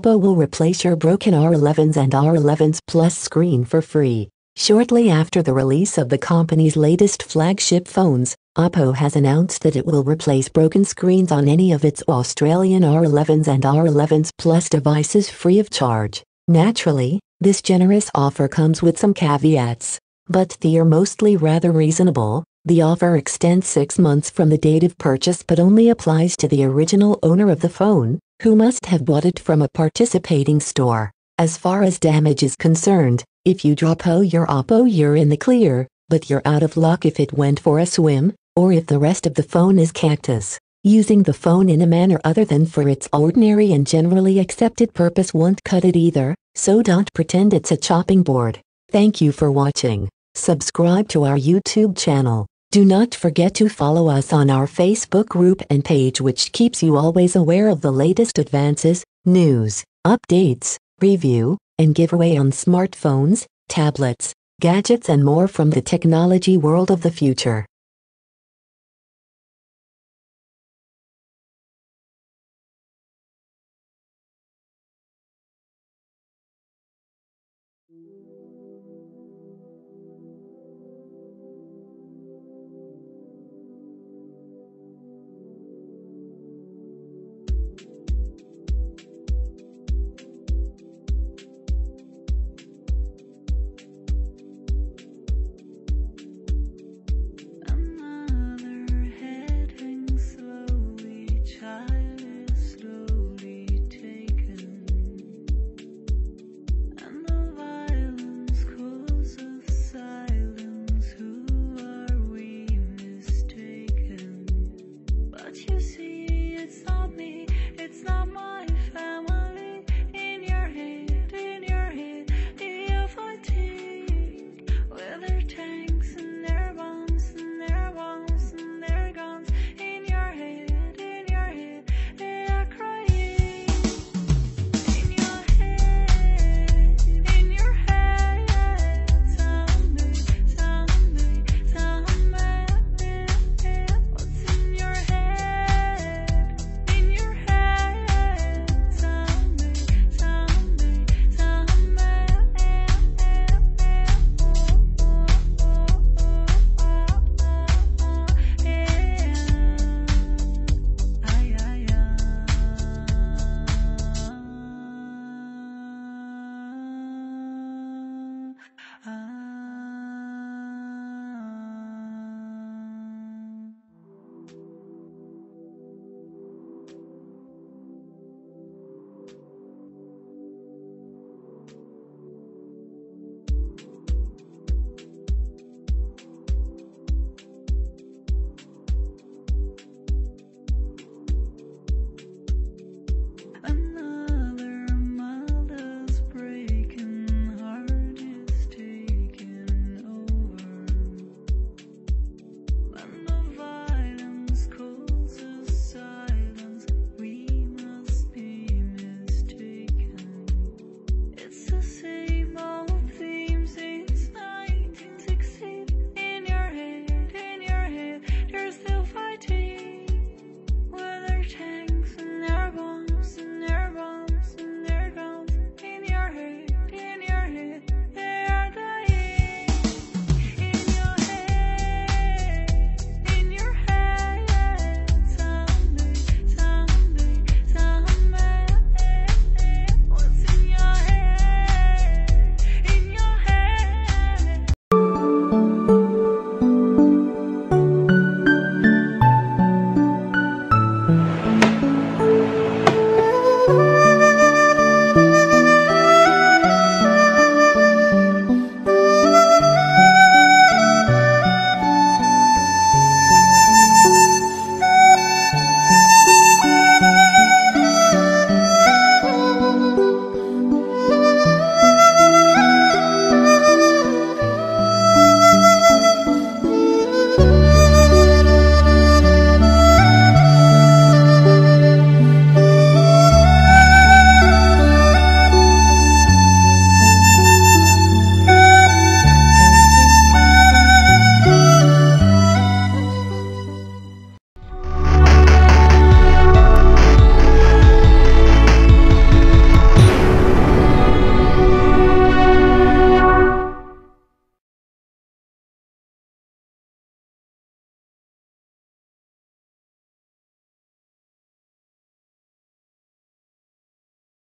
Oppo will replace your broken R11s and R11s Plus screen for free. Shortly after the release of the company's latest flagship phones, Oppo has announced that it will replace broken screens on any of its Australian R11s and R11s Plus devices free of charge. Naturally, this generous offer comes with some caveats, but they are mostly rather reasonable. The offer extends 6 months from the date of purchase but only applies to the original owner of the phone, who must have bought it from a participating store. As far as damage is concerned, if you drop your Oppo, you're in the clear, but you're out of luck if it went for a swim, or if the rest of the phone is cactus. Using the phone in a manner other than for its ordinary and generally accepted purpose won't cut it either, so don't pretend it's a chopping board. Thank you for watching. Subscribe to our YouTube channel. Do not forget to follow us on our Facebook group and page, which keeps you always aware of the latest advances, news, updates, review, and giveaway on smartphones, tablets, gadgets and more from the technology world of the future.